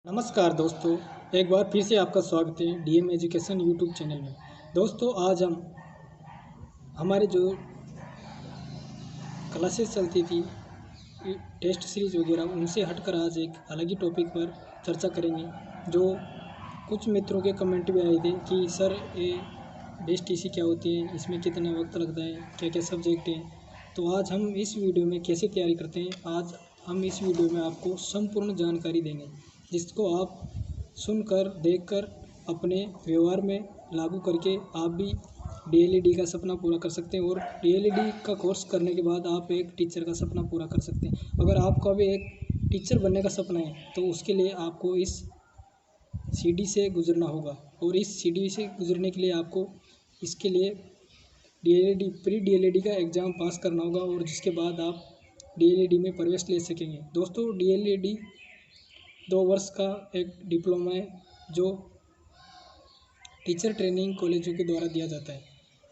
नमस्कार दोस्तों, एक बार फिर से आपका स्वागत है डीएम एजुकेशन यूट्यूब चैनल में। दोस्तों, आज हम हमारे जो क्लासेस चलती थी, टेस्ट सीरीज वगैरह, उनसे हटकर आज एक अलग ही टॉपिक पर चर्चा करेंगे। जो कुछ मित्रों के कमेंट भी आए थे कि सर ये बेस्ट टीसी क्या होती है, इसमें कितना वक्त लगता है, क्या क्या सब्जेक्ट हैं। तो आज हम इस वीडियो में कैसे तैयारी करते हैं, आज हम इस वीडियो में आपको संपूर्ण जानकारी देंगे, जिसको आप सुनकर देखकर अपने व्यवहार में लागू करके आप भी डीएलईडी का सपना पूरा कर सकते हैं। और डीएलईडी का कोर्स करने के बाद आप एक टीचर का सपना पूरा कर सकते हैं। अगर आपका भी एक टीचर बनने का सपना है तो उसके लिए आपको इस सीडी से गुजरना होगा, और इस सीडी से गुजरने के लिए आपको इसके लिए डीएलईडी प्री डीएलईडी का एग्ज़ाम पास करना होगा, और जिसके बाद आप डीएलईडी में प्रवेश ले सकेंगे। दोस्तों, डीएलईडी 2 वर्ष का एक डिप्लोमा है जो टीचर ट्रेनिंग कॉलेजों के द्वारा दिया जाता है,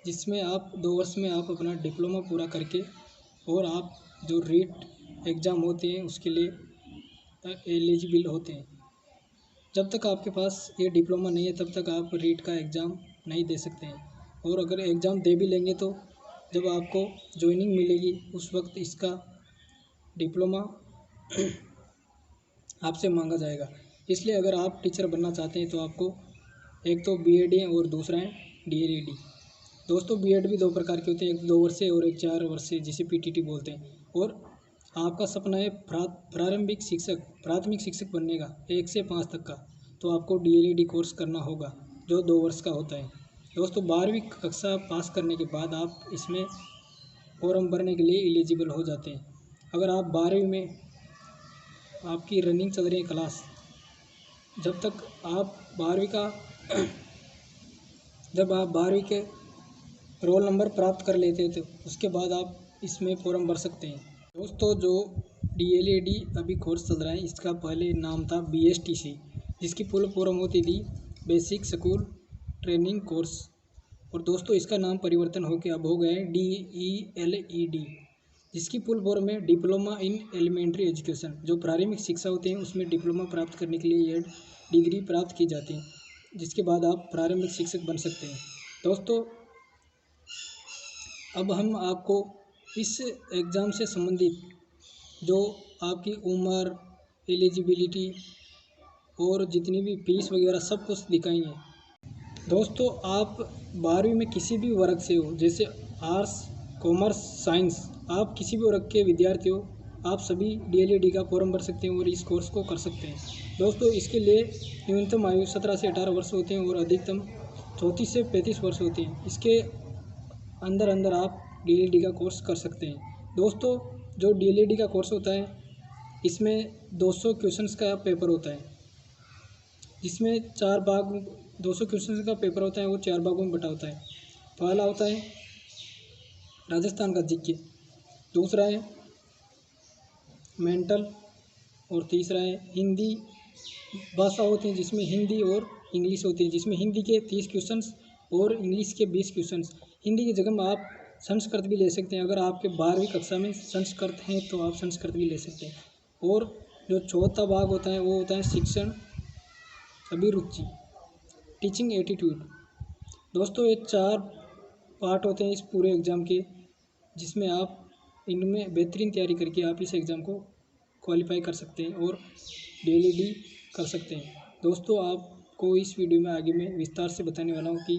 जिसमें आप 2 वर्ष में आप अपना डिप्लोमा पूरा करके और आप जो रीट एग्ज़ाम होते हैं उसके लिए एलिजिबल होते हैं। जब तक आपके पास ये डिप्लोमा नहीं है तब तक आप रीट का एग्ज़ाम नहीं दे सकते हैं, और अगर एग्ज़ाम दे भी लेंगे तो जब आपको ज्वाइनिंग मिलेगी उस वक्त इसका डिप्लोमा आपसे मांगा जाएगा। इसलिए अगर आप टीचर बनना चाहते हैं तो आपको एक तो बीएड है और दूसरा है डीएलईडी। दोस्तों, बीएड भी 2 प्रकार के होते हैं, एक 2 वर्षीय और एक 4 वर्षीय, जिसे पीटीटी बोलते हैं। और आपका सपना है प्रारंभिक शिक्षक, प्राथमिक शिक्षक बनने का 1 से 5 तक का, तो आपको डीएलईडी कोर्स करना होगा जो 2 वर्ष का होता है। दोस्तों, 12वीं कक्षा पास करने के बाद आप इसमें फॉर्म भरने के लिए एलिजिबल हो जाते हैं। अगर आप 12वीं में आपकी रनिंग चल रही है क्लास, जब तक आप 12वीं का जब आप 12वीं के रोल नंबर प्राप्त कर लेते हैं तो उसके बाद आप इसमें फॉर्म भर सकते हैं। दोस्तों, जो डीएलईडी अभी कोर्स चल रहा है इसका पहले नाम था बीएसटीसी, जिसकी फुल फॉर्म होती थी बेसिक स्कूल ट्रेनिंग कोर्स। और दोस्तों, इसका नाम परिवर्तन होकर अब हो गया है डीईएलईडी, जिसकी फुल फॉर्म है डिप्लोमा इन एलिमेंट्री एजुकेशन। जो प्रारंभिक शिक्षा होती है उसमें डिप्लोमा प्राप्त करने के लिए ये डिग्री प्राप्त की जाती है, जिसके बाद आप प्रारंभिक शिक्षक बन सकते हैं। दोस्तों, अब हम आपको इस एग्ज़ाम से संबंधित जो आपकी उम्र, एलिजिबिलिटी और जितनी भी फीस वगैरह सब कुछ दिखाएंगे। दोस्तों, आप 12वीं में किसी भी वर्ग से हो, जैसे आर्ट्स, कॉमर्स, साइंस, आप किसी भी वर्ग के विद्यार्थी हो, आप सभी डीएलईडी का फॉर्म भर सकते हैं और इस कोर्स को कर सकते हैं। दोस्तों, इसके लिए न्यूनतम आयु 17 से 18 वर्ष होते हैं और अधिकतम 34 से 35 वर्ष होती हैं। इसके अंदर आप डीएलईडी का कोर्स कर सकते हैं। दोस्तों, जो डीएलईडी का कोर्स होता है इसमें 200 क्वेश्चंस का पेपर होता है, जिसमें 4 भाग 200 क्वेश्चंस का पेपर होता है वो 4 भागों में बटा होता है। पहला होता है राजस्थान का जीके, दूसरा है मेंटल, और तीसरा है हिंदी भाषा होती है जिसमें हिंदी और इंग्लिश होती है, जिसमें हिंदी के 30 क्वेश्चंस और इंग्लिश के 20 क्वेश्चंस। हिंदी की जगह में आप संस्कृत भी ले सकते हैं, अगर आपके 12वीं कक्षा में संस्कृत हैं तो आप संस्कृत भी ले सकते हैं। और जो चौथा भाग होता है वो होता है शिक्षण अभिरुचि, टीचिंग एटीट्यूड। दोस्तों, ये 4 पार्ट होते हैं इस पूरे एग्ज़ाम के, जिसमें आप इनमें बेहतरीन तैयारी करके आप इस एग्ज़ाम को क्वालिफाई कर सकते हैं और डीएलईडी कर सकते हैं। दोस्तों, आपको इस वीडियो में आगे मैं विस्तार से बताने वाला हूँ कि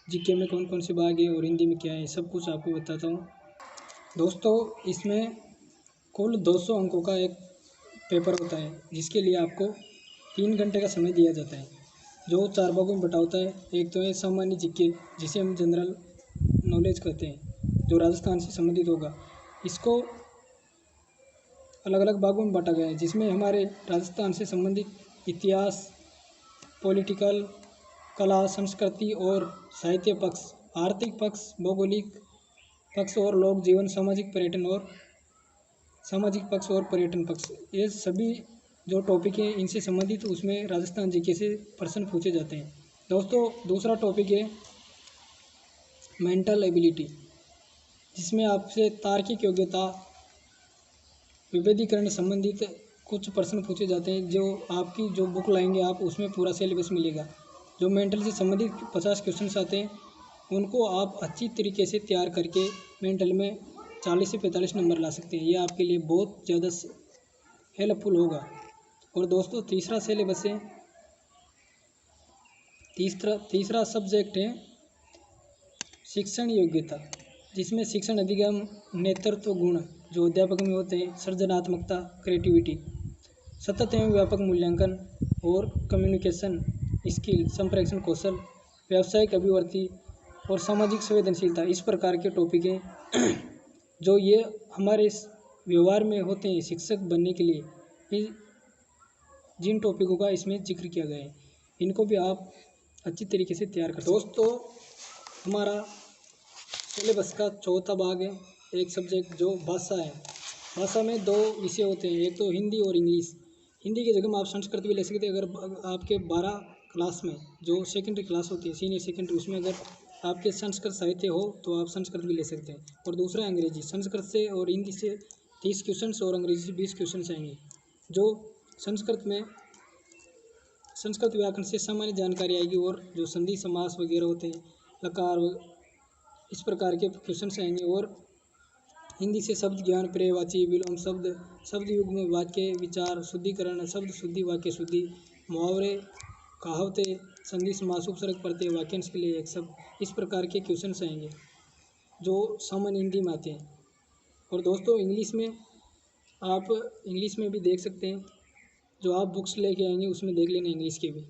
जीके में कौन कौन से भाग है और हिंदी में क्या है, सब कुछ आपको बताता हूँ। दोस्तों, इसमें कुल 200 अंकों का एक पेपर होता है, जिसके लिए आपको 3 घंटे का समय दिया जाता है, जो 4 भागों में बटा होता है। एक तो है सामान्य जीके, जिसे हम जनरल नॉलेज कहते हैं, जो राजस्थान से संबंधित होगा। इसको अलग अलग भागों में बांटा गया है, जिसमें हमारे राजस्थान से संबंधित इतिहास, पॉलिटिकल, कला, संस्कृति और साहित्य पक्ष, आर्थिक पक्ष, भौगोलिक पक्ष और लोक जीवन, सामाजिक पक्ष और पर्यटन पक्ष, ये सभी जो टॉपिक हैं इनसे संबंधित उसमें राजस्थान जीके से प्रश्न पूछे जाते हैं। दोस्तों, दूसरा टॉपिक है मेंटल एबिलिटी, जिसमें आपसे तार्किक योग्यता, विभेदीकरण संबंधित कुछ प्रश्न पूछे जाते हैं, जो आपकी जो बुक लाएंगे आप उसमें पूरा सिलेबस मिलेगा। जो मेंटल से संबंधित 50 क्वेश्चंस आते हैं उनको आप अच्छी तरीके से तैयार करके मेंटल में 40 से 45 नंबर ला सकते हैं। ये आपके लिए बहुत ज़्यादा हेल्पफुल होगा। और दोस्तों तीसरा सिलेबस है, तीसरा सब्जेक्ट है शिक्षण योग्यता, जिसमें शिक्षण अधिगम, नेतृत्व गुण जो अध्यापक में होते हैं, सृजनात्मकता, क्रिएटिविटी, सतत एवं व्यापक मूल्यांकन और कम्युनिकेशन स्किल, संप्रेषण कौशल, व्यावसायिक अभिवृत्ति और सामाजिक संवेदनशीलता, इस प्रकार के टॉपिक हैं जो ये हमारे व्यवहार में होते हैं शिक्षक बनने के लिए। जिन टॉपिकों का इसमें जिक्र किया गया है इनको भी आप अच्छी तरीके से तैयार कर सकते हैं। दोस्तों हमारा सिलेबस का चौथा भाग है एक सब्जेक्ट जो भाषा है। भाषा में 2 विषय होते हैं, एक तो हिंदी और इंग्लिश। हिंदी की जगह में आप संस्कृत भी ले सकते हैं। अगर आपके 12 क्लास में जो सेकेंडरी क्लास होती है, सीनियर सेकेंडरी, उसमें अगर आपके संस्कृत साहित्य हो तो आप संस्कृत भी ले सकते हैं। और दूसरा अंग्रेजी, संस्कृत से और हिंदी से 30 क्वेश्चन और अंग्रेजी से 20 क्वेश्चन आएंगे। जो संस्कृत में संस्कृत व्याकरण से सामान्य जानकारी आएगी और जो संधि समास वगैरह होते हैं, लकार, इस प्रकार के क्वेश्चन आएंगे। और हिंदी से शब्द ज्ञान, पर्यायवाची, विलोम शब्द, शब्द युग में वाक्य विचार, शुद्धिकरण, शब्द शुद्धि, वाक्य शुद्धि, मुहावरे, कहावतें, संधि समास, उपसर्ग, प्रत्यय, वाक्यांश के लिए एक शब्द, इस प्रकार के क्वेश्चन आएंगे जो सामान्य हिंदी में आते हैं। और दोस्तों इंग्लिश में आप इंग्लिश में भी देख सकते हैं, जो आप बुक्स लेके आएंगे उसमें देख लेना इंग्लिश के भी।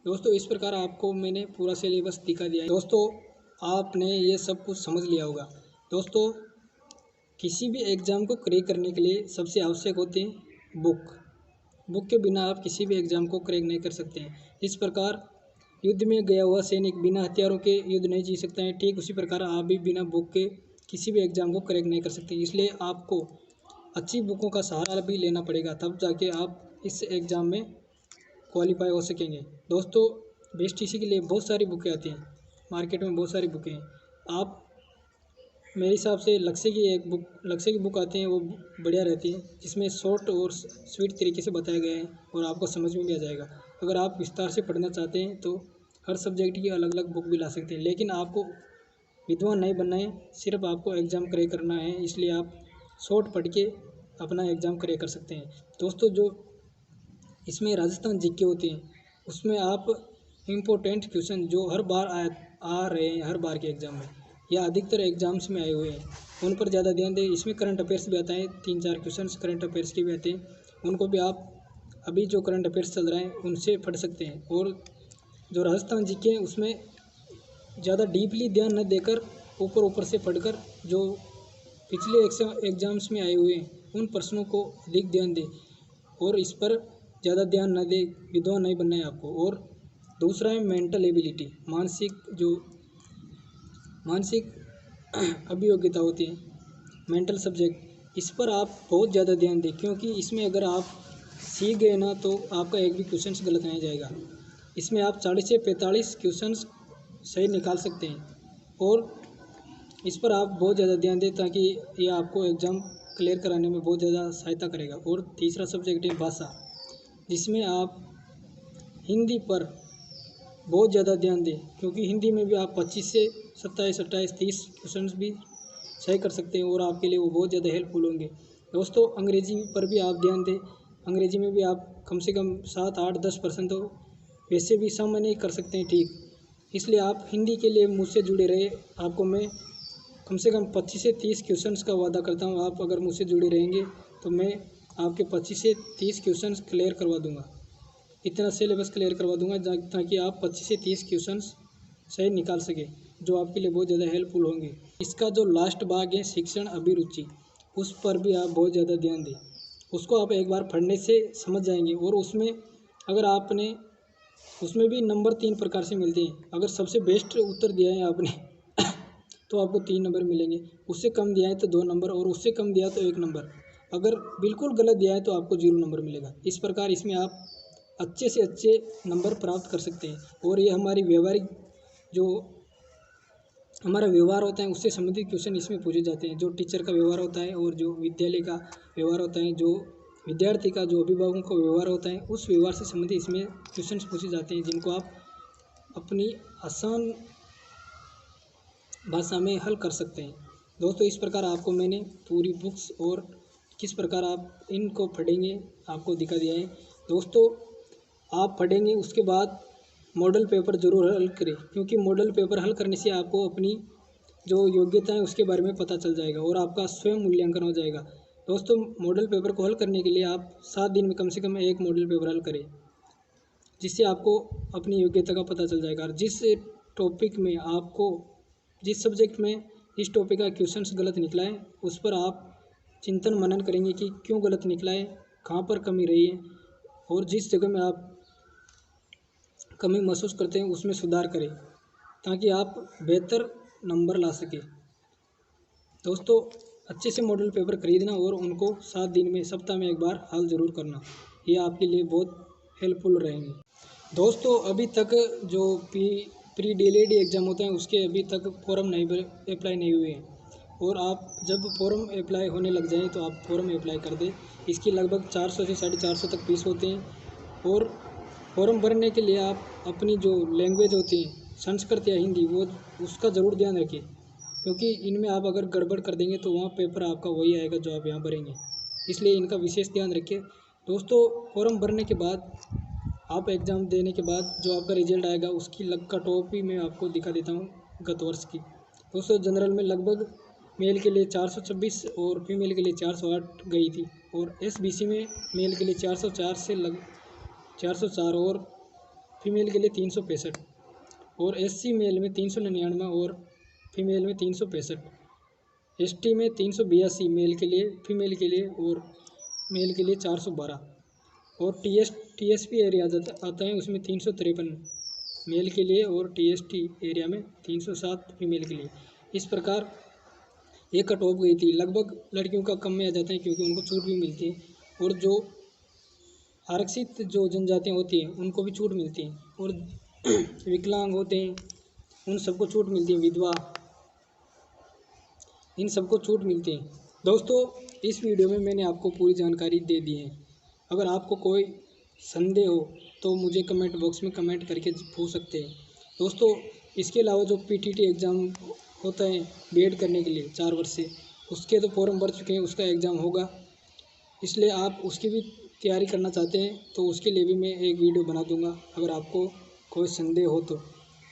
दोस्तों इस प्रकार आपको मैंने पूरा सिलेबस दिखा दिया है। दोस्तों आपने ये सब कुछ समझ लिया होगा। दोस्तों किसी भी एग्ज़ाम को क्रैक करने के लिए सबसे आवश्यक होते हैं बुक के बिना आप किसी भी एग्ज़ाम को क्रैक नहीं कर सकते हैं। इस प्रकार युद्ध में गया हुआ सैनिक बिना हथियारों के युद्ध नहीं जी सकता है, ठीक उसी प्रकार आप भी बिना बुक के किसी भी एग्ज़ाम को क्रैक नहीं कर सकते। इसलिए आपको अच्छी बुकों का सहारा भी लेना पड़ेगा, तब जाके आप इस एग्ज़ाम में क्वालिफाई हो सकेंगे। दोस्तों बेस्ट टीसी के लिए बहुत सारी बुकें आती हैं, मार्केट में बहुत सारी बुकें हैं। आप मेरे हिसाब से लक्ष्य की बुक आती हैं, वो बढ़िया रहती हैं, जिसमें शॉर्ट और स्वीट तरीके से बताया गया है और आपको समझ में भी आ जाएगा। अगर आप विस्तार से पढ़ना चाहते हैं तो हर सब्जेक्ट की अलग अलग बुक भी ला सकते हैं, लेकिन आपको विद्वान नहीं बनना है, सिर्फ आपको एग्ज़ाम क्रैक करना है। इसलिए आप शॉर्ट पढ़ के अपना एग्ज़ाम क्रैक कर सकते हैं। दोस्तों जो इसमें राजस्थान जीके होते हैं उसमें आप इम्पोर्टेंट क्वेश्चन जो हर बार आ रहे हैं, हर बार के एग्ज़ाम में या अधिकतर एग्ज़ाम्स में आए हुए हैं, उन पर ज़्यादा ध्यान दें। इसमें करंट अफेयर्स भी आता है, 3-4 क्वेश्चन करंट अफेयर्स के भी आते हैं, उनको भी आप अभी जो करंट अफेयर्स चल रहे हैं उनसे पढ़ सकते हैं। और जो राजस्थान जीके हैं उसमें ज़्यादा डीपली ध्यान न देकर ऊपर से पढ़कर जो पिछले एग्ज़ाम्स में आए हुए हैं उन प्रश्नों को अधिक ध्यान दें और इस पर ज़्यादा ध्यान न दें, विद्वान नहीं बनना है आपको। और दूसरा है मेंटल एबिलिटी, मानसिक अभियोग्यता होती है, मेंटल सब्जेक्ट, इस पर आप बहुत ज़्यादा ध्यान दें, क्योंकि इसमें अगर आप सीख गए ना तो आपका एक भी क्वेश्चन गलत नहीं जाएगा। इसमें आप 40 से 45 क्वेश्चन सही निकाल सकते हैं और इस पर आप बहुत ज़्यादा ध्यान दें ताकि ये आपको एग्ज़ाम क्लियर कराने में बहुत ज़्यादा सहायता करेगा। और तीसरा सब्जेक्ट है भाषा, जिसमें आप हिंदी पर बहुत ज़्यादा ध्यान दें, क्योंकि हिंदी में भी आप 25 से 27, 28, 30 क्वेश्चन भी सही कर सकते हैं और आपके लिए वो बहुत ज़्यादा हेल्पफुल होंगे। दोस्तों अंग्रेजी पर भी आप ध्यान दें, अंग्रेजी में भी आप कम से कम 7, 8, 10% तो वैसे भी सामान्य कर सकते हैं, ठीक। इसलिए आप हिंदी के लिए मुझसे जुड़े रहे, आपको मैं कम से कम 25 से 30 क्वेश्चंस का वादा करता हूँ। आप अगर मुझसे जुड़े रहेंगे तो मैं आपके 25 से 30 क्वेश्चंस क्लियर करवा दूँगा, इतना सिलेबस क्लियर करवा दूँगा ताकि आप 25 से 30 क्वेश्चंस सही निकाल सके, जो आपके लिए बहुत ज़्यादा हेल्पफुल होंगे। इसका जो लास्ट भाग है शिक्षण अभिरुचि, उस पर भी आप बहुत ज़्यादा ध्यान दें, उसको आप एक बार पढ़ने से समझ जाएंगे। और उसमें अगर आपने उसमें भी नंबर 3 प्रकार से मिलते हैं। अगर सबसे बेस्ट उत्तर दिया है आपने तो आपको 3 नंबर मिलेंगे, उससे कम दिया है तो 2 नंबर, और उससे कम दिया तो 1 नंबर, अगर बिल्कुल गलत दिया है तो आपको 0 नंबर मिलेगा। इस प्रकार इसमें आप अच्छे से अच्छे नंबर प्राप्त कर सकते हैं। और ये हमारी हमारा व्यवहार होता है उससे संबंधित क्वेश्चन इसमें पूछे जाते हैं, जो टीचर का व्यवहार होता है और जो विद्यालय का व्यवहार होता है, जो विद्यार्थी का जो अभिभावकों का व्यवहार होता है उस व्यवहार से संबंधित इसमें क्वेश्चंस पूछे जाते हैं, जिनको आप अपनी आसान भाषा में हल कर सकते हैं। दोस्तों इस प्रकार आपको मैंने पूरी बुक्स और किस प्रकार आप इनको पढ़ेंगे आपको दिखा दिया है। दोस्तों आप पढ़ेंगे उसके बाद मॉडल पेपर ज़रूर हल करें, क्योंकि मॉडल पेपर हल करने से आपको अपनी जो योग्यता है उसके बारे में पता चल जाएगा और आपका स्वयं मूल्यांकन हो जाएगा। दोस्तों मॉडल पेपर को हल करने के लिए आप 7 दिन में कम से कम एक मॉडल पेपर हल करें, जिससे आपको अपनी योग्यता का पता चल जाएगा। जिस टॉपिक में आपको जिस सब्जेक्ट में इस टॉपिक का क्वेश्चंस गलत निकला है उस पर आप चिंतन मनन करेंगे कि क्यों गलत निकला है, कहाँ पर कमी रही है, और जिस जगह में आप कमी महसूस करते हैं उसमें सुधार करें, ताकि आप बेहतर नंबर ला सकें। दोस्तों अच्छे से मॉडल पेपर खरीदना और उनको 7 दिन में सप्ताह में एक बार हल ज़रूर करना, ये आपके लिए बहुत हेल्पफुल रहेंगे। दोस्तों अभी तक जो प्री DLED एग्ज़ाम होते हैं उसके अभी तक फॉर्म नहीं अप्लाई नहीं हुए हैं, और आप जब फॉर्म अप्लाई होने लग जाएं तो आप फॉर्म अप्लाई कर दें। इसकी लगभग 400 से 450 तक फीस होते हैं, और फॉर्म भरने के लिए आप अपनी जो लैंग्वेज होती है संस्कृत या हिंदी वो उसका ज़रूर ध्यान रखें, क्योंकि इनमें आप अगर गड़बड़ कर देंगे तो वहाँ पेपर आपका वही आएगा जो आप यहाँ भरेंगे, इसलिए इनका विशेष ध्यान रखें। दोस्तों फॉर्म भरने के बाद आप एग्ज़ाम देने के बाद जो आपका रिजल्ट आएगा उसकी कट ऑफ भी मैं आपको दिखा देता हूँ गत वर्ष की। दोस्तों जनरल में लगभग मेल के लिए 426 और फीमेल के लिए 408 गई थी, और SBC में मेल के लिए 404 से 404 और फीमेल के लिए 365, और SC मेल में 399 और फीमेल में 365, ST में 382 मेल के लिए फीमेल के लिए और मेल के लिए 412, और TSP एरिया आता है उसमें 353 मेल के लिए और TST एरिया में 307 फीमेल के लिए। इस प्रकार ये कट ऑफ गई थी। लगभग लड़कियों का कम में आ जाता है क्योंकि उनको छूट भी मिलती है, और जो आरक्षित जो जनजातियाँ होती हैं उनको भी छूट मिलती है, और विकलांग होते हैं उन सबको छूट मिलती है, विधवा इन सबको छूट मिलती है। दोस्तों इस वीडियो में मैंने आपको पूरी जानकारी दे दी है। अगर आपको कोई संदेह हो तो मुझे कमेंट बॉक्स में कमेंट करके पूछ सकते हैं। दोस्तों इसके अलावा जो PTT एग्ज़ाम होता है B.Ed करने के लिए 4 वर्ष से, उसके तो फॉर्म भर चुके हैं, उसका एग्ज़ाम होगा, इसलिए आप उसकी भी तैयारी करना चाहते हैं तो उसके लिए भी मैं एक वीडियो बना दूंगा अगर आपको कोई संदेह हो तो।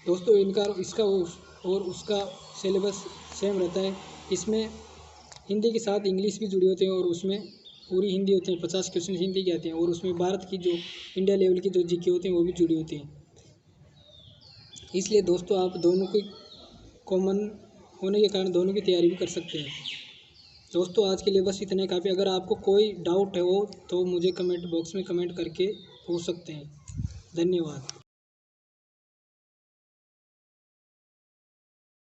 दोस्तों इसका और उसका सिलेबस सेम रहता है, इसमें हिंदी के साथ इंग्लिश भी जुड़ी होती है, और उसमें पूरी हिंदी होती है, 50 क्वेश्चन हिंदी के आते हैं, और उसमें भारत की जो इंडिया लेवल की जो GK होती हैं वो भी जुड़ी होती हैं। इसलिए दोस्तों आप दोनों के कॉमन होने के कारण दोनों की तैयारी भी कर सकते हैं। दोस्तों आज के लिए बस इतने काफ़ी। अगर आपको कोई डाउट है हो तो मुझे कमेंट बॉक्स में कमेंट करके पूछ सकते हैं। धन्यवाद।